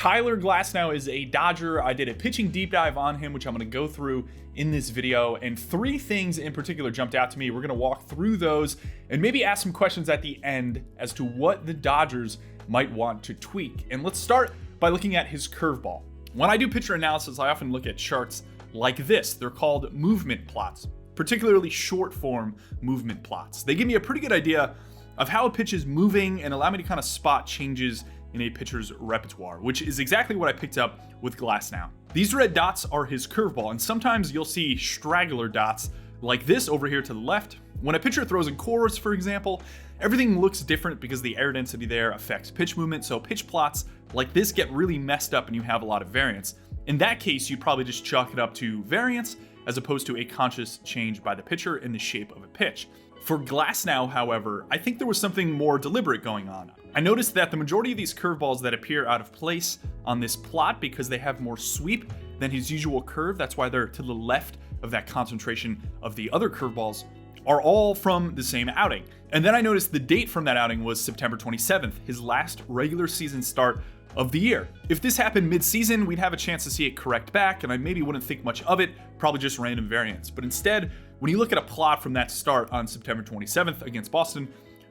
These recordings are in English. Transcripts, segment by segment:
Tyler Glasnow is a Dodger. I did a pitching deep dive on him, which I'm going to go through in this video, and three things in particular jumped out to me. We're going to walk through those and maybe ask some questions at the end as to what the Dodgers might want to tweak. And let's start by looking at his curveball. When I do pitcher analysis, I often look at charts like this. They're called movement plots, particularly short form movement plots. They give me a pretty good idea of how a pitch is moving and allow me to kind of spot changes in a pitcher's repertoire, which is exactly what I picked up with Glasnow. These red dots are his curveball, and sometimes you'll see straggler dots like this over here to the left. When a pitcher throws in chorus, for example, everything looks different because the air density there affects pitch movement, so pitch plots like this get really messed up and you have a lot of variance. In that case, you'd probably just chalk it up to variance as opposed to a conscious change by the pitcher in the shape of a pitch. For Glasnow, however, I think there was something more deliberate going on. I noticed that the majority of these curveballs that appear out of place on this plot because they have more sweep than his usual curve, that's why they're to the left of that concentration of the other curveballs, are all from the same outing. And then I noticed the date from that outing was September 27th, his last regular season start of the year. If this happened mid-season, we'd have a chance to see it correct back, and I maybe wouldn't think much of it, probably just random variance. But instead, when you look at a plot from that start on September 27th against Boston,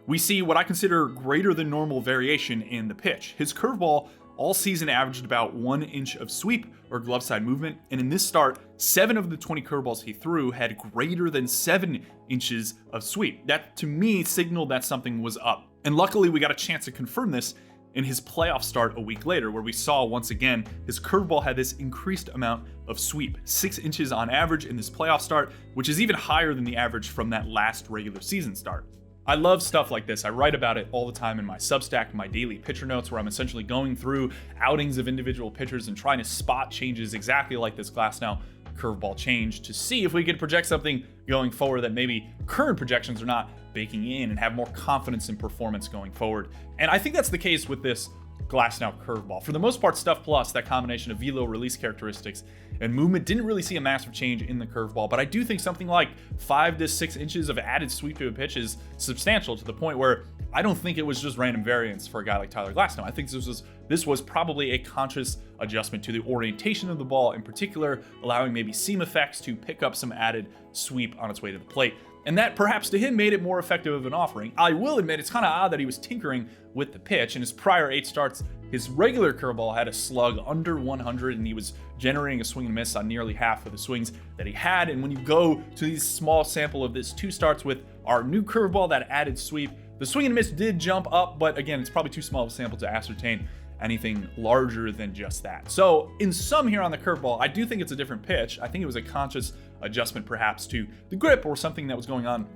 we see what I consider greater than normal variation in the pitch. His curveball all season averaged about 1 inch of sweep or glove side movement, and in this start, 7 of the 20 curveballs he threw had greater than 7 inches of sweep. That, to me, signaled that something was up. And luckily, we got a chance to confirm this in his playoff start a week later, where we saw once again his curveball had this increased amount of sweep, 6 inches on average in this playoff start, which is even higher than the average from that last regular season start. I love stuff like this. I write about it all the time in my Substack, my daily pitcher notes, where I'm essentially going through outings of individual pitchers and trying to spot changes exactly like this Glasnow curveball change to see if we could project something going forward that maybe current projections are not baking in and have more confidence in performance going forward. And I think that's the case with this Glasnow curveball. For the most part, Stuff Plus, that combination of velo release characteristics and movement, didn't really see a massive change in the curveball, but I do think something like 5 to 6 inches of added sweep to a pitch is substantial, to the point where I don't think it was just random variance for a guy like Tyler Glasnow. I think this was probably a conscious adjustment to the orientation of the ball, in particular, allowing maybe seam effects to pick up some added sweep on its way to the plate. And that perhaps to him made it more effective of an offering. I will admit it's kind of odd that he was tinkering with the pitch. In his prior 8 starts, his regular curveball had a slug under 100, and he was generating a swing and miss on nearly half of the swings that he had. And when you go to these small sample of this 2 starts with our new curveball that added sweep, the swing and miss did jump up, but again, it's probably too small of a sample to ascertain anything larger than just that. So in sum here on the curveball, I do think it's a different pitch. I think it was a conscious adjustment perhaps to the grip or something that was going on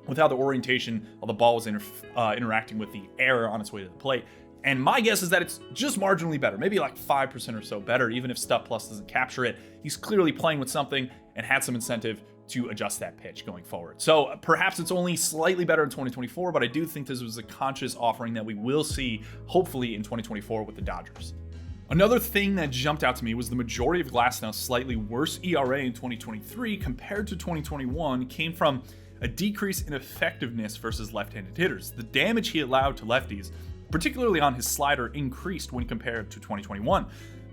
with how the orientation of the ball was interacting with the air on its way to the plate. And my guess is that it's just marginally better, maybe like 5% or so better, even if Stuff Plus doesn't capture it. He's clearly playing with something and had some incentive to adjust that pitch going forward. So perhaps it's only slightly better in 2024, but I do think this was a conscious offering that we will see hopefully in 2024 with the Dodgers. Another thing that jumped out to me was the majority of Glasnow's slightly worse ERA in 2023 compared to 2021 came from a decrease in effectiveness versus left-handed hitters. The damage he allowed to lefties, particularly on his slider, increased when compared to 2021.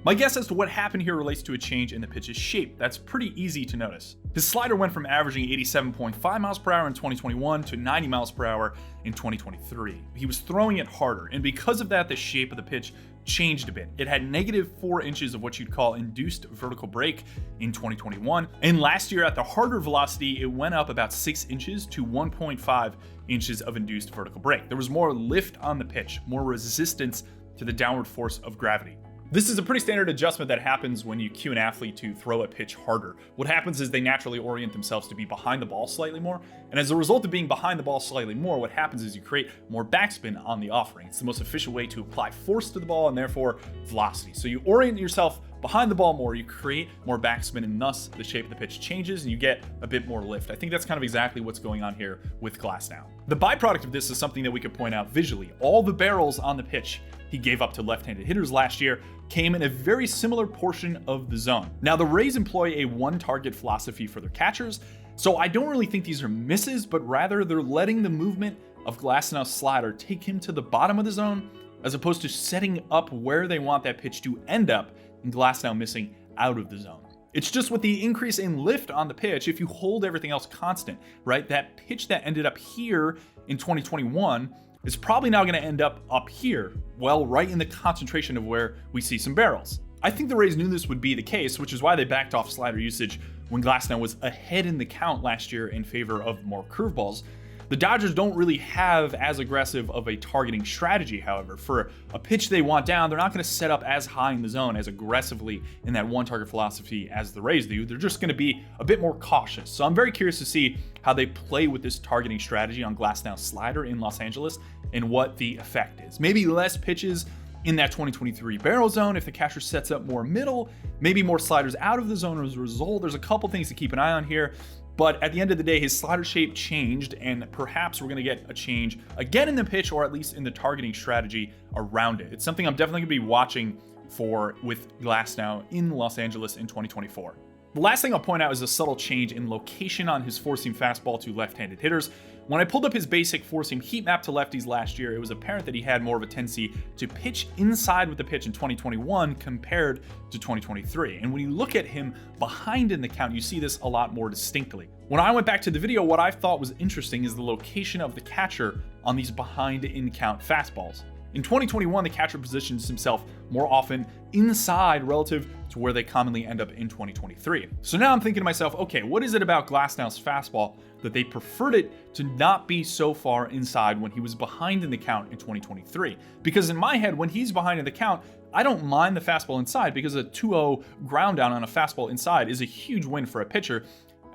My guess as to what happened here relates to a change in the pitch's shape. That's pretty easy to notice. His slider went from averaging 87.5 miles per hour in 2021 to 90 miles per hour in 2023. He was throwing it harder, and because of that, the shape of the pitch changed a bit. It had negative 4 inches of what you'd call induced vertical break in 2021, and last year at the harder velocity, it went up about 6 inches to 1.5 inches of induced vertical break. There was more lift on the pitch, more resistance to the downward force of gravity. This is a pretty standard adjustment that happens when you cue an athlete to throw a pitch harder. What happens is they naturally orient themselves to be behind the ball slightly more, and as a result of being behind the ball slightly more, what happens is you create more backspin on the offering. It's the most efficient way to apply force to the ball and therefore velocity. So you orient yourself behind the ball more, you create more backspin, and thus the shape of the pitch changes and you get a bit more lift. I think that's kind of exactly what's going on here with Glasnow. The byproduct of this is something that we could point out visually. All the barrels on the pitch he gave up to left-handed hitters last year came in a very similar portion of the zone. Now, the Rays employ a one-target philosophy for their catchers, so I don't really think these are misses, but rather they're letting the movement of Glasnow's slider take him to the bottom of the zone as opposed to setting up where they want that pitch to end up and Glasnow missing out of the zone. It's just with the increase in lift on the pitch, if you hold everything else constant, right? That pitch that ended up here in 2021 is probably now going to end up here, well, right in the concentration of where we see some barrels. I think the Rays knew this would be the case, which is why they backed off slider usage when Glasnow was ahead in the count last year in favor of more curveballs. The Dodgers don't really have as aggressive of a targeting strategy, however. For a pitch they want down, they're not going to set up as high in the zone as aggressively in that one target philosophy as the Rays do. They're just going to be a bit more cautious. So I'm very curious to see how they play with this targeting strategy on Glasnow's slider in Los Angeles and what the effect is. Maybe less pitches in that 2023 barrel zone if the catcher sets up more middle, maybe more sliders out of the zone as a result. There's a couple things to keep an eye on here. But at the end of the day, his slider shape changed, and perhaps we're going to get a change again in the pitch, or at least in the targeting strategy around it. It's something I'm definitely going to be watching for with Glasnow in Los Angeles in 2024. The last thing I'll point out is a subtle change in location on his four-seam fastball to left-handed hitters. When I pulled up his basic four-seam heat map to lefties last year, it was apparent that he had more of a tendency to pitch inside with the pitch in 2021 compared to 2023. And when you look at him behind in the count, you see this a lot more distinctly. When I went back to the video, what I thought was interesting is the location of the catcher on these behind in count fastballs. In 2021, the catcher positions himself more often inside relative to where they commonly end up in 2023. So now I'm thinking to myself, okay, what is it about Glasnow's fastball that they preferred it to not be so far inside when he was behind in the count in 2023? Because in my head, when he's behind in the count, I don't mind the fastball inside because a 2-0 ground down on a fastball inside is a huge win for a pitcher.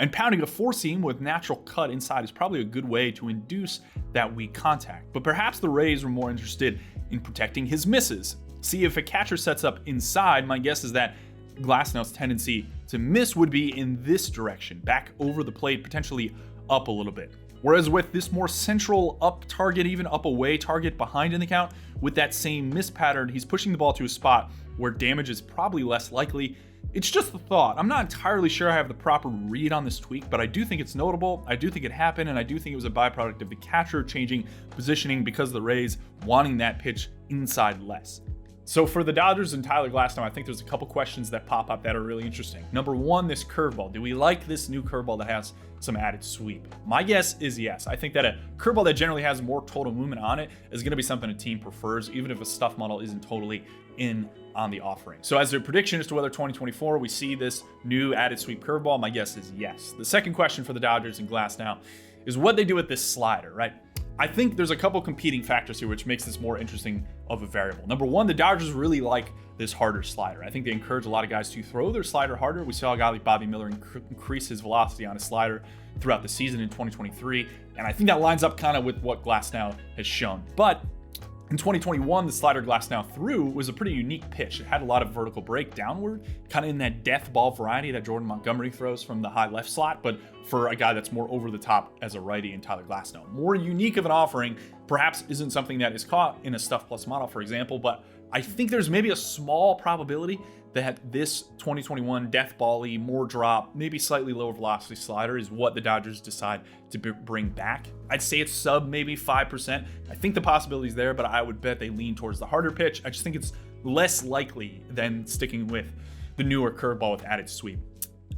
And pounding a four-seam with natural cut inside is probably a good way to induce that weak contact. But perhaps the Rays were more interested in protecting his misses. See, if a catcher sets up inside, my guess is that Glasnow's tendency to miss would be in this direction, back over the plate, potentially up a little bit. Whereas with this more central up target, even up away target behind in the count, with that same miss pattern, he's pushing the ball to a spot where damage is probably less likely. It's just a thought. I'm not entirely sure I have the proper read on this tweak, but I do think it's notable. I do think it happened, and I do think it was a byproduct of the catcher changing positioning because of the Rays wanting that pitch inside less. So for the Dodgers and Tyler Glasnow, I think there's a couple questions that pop up that are really interesting. Number one, this curveball. Do we like this new curveball that has some added sweep? My guess is yes. I think that a curveball that generally has more total movement on it is going to be something a team prefers, even if a stuff model isn't totally in on the offering. So as a prediction as to whether 2024 we see this new added sweep curveball, my guess is yes. The second question for the Dodgers and Glasnow is what they do with this slider, right? I think there's a couple competing factors here which makes this more interesting of a variable. Number one, the Dodgers really like this harder slider. I think they encourage a lot of guys to throw their slider harder. We saw a guy like Bobby Miller increase his velocity on his slider throughout the season in 2023, and I think that lines up kind of with what Glasnow has shown. But in 2021, the slider Glasnow threw was a pretty unique pitch. It had a lot of vertical break downward, kind of in that death ball variety that Jordan Montgomery throws from the high left slot, but for a guy that's more over the top as a righty in Tyler Glasnow. More unique of an offering, perhaps isn't something that is caught in a Stuff Plus model, for example, but I think there's maybe a small probability that this 2021 death ball-y, more drop, maybe slightly lower velocity slider is what the Dodgers decide to bring back. I'd say it's sub maybe 5%. I think the possibility is there, but I would bet they lean towards the harder pitch. I just think it's less likely than sticking with the newer curveball with added sweep.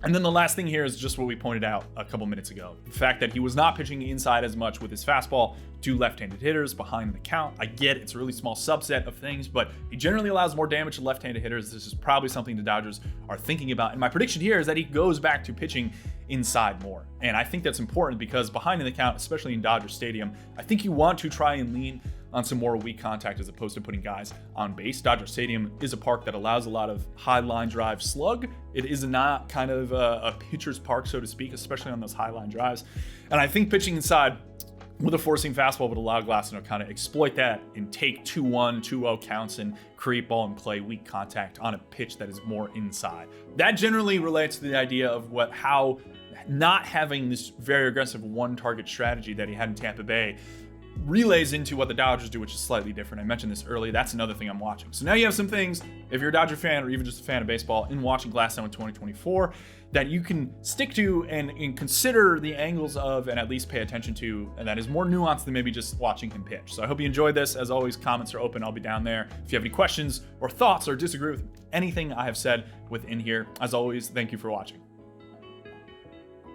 And then the last thing here is just what we pointed out a couple minutes ago. The fact that he was not pitching inside as much with his fastball to left-handed hitters behind the count. I get it's a really small subset of things, but he generally allows more damage to left-handed hitters. This is probably something the Dodgers are thinking about. And my prediction here is that he goes back to pitching inside more. And I think that's important because behind in the count, especially in Dodger Stadium, I think you want to try and lean on some more weak contact as opposed to putting guys on base. Dodger Stadium is a park that allows a lot of high line drive slug. It is not kind of a pitcher's park, so to speak, especially on those high line drives. And I think pitching inside with a four-seam fastball would allow Glasnow to kind of exploit that and take 2-1, 2-0 counts and create ball and play weak contact on a pitch that is more inside. That generally relates to the idea of how not having this very aggressive one-target strategy that he had in Tampa Bay relays into what the Dodgers do, which is slightly different. I mentioned this earlier. That's another thing I'm watching. So now you have some things, if you're a Dodger fan or even just a fan of baseball, in watching Glasnow in 2024, that you can stick to and consider the angles of and at least pay attention to, and that is more nuanced than maybe just watching him pitch. So I hope you enjoyed this. As always, comments are open. I'll be down there. If you have any questions or thoughts or disagree with anything I have said within here, as always, thank you for watching.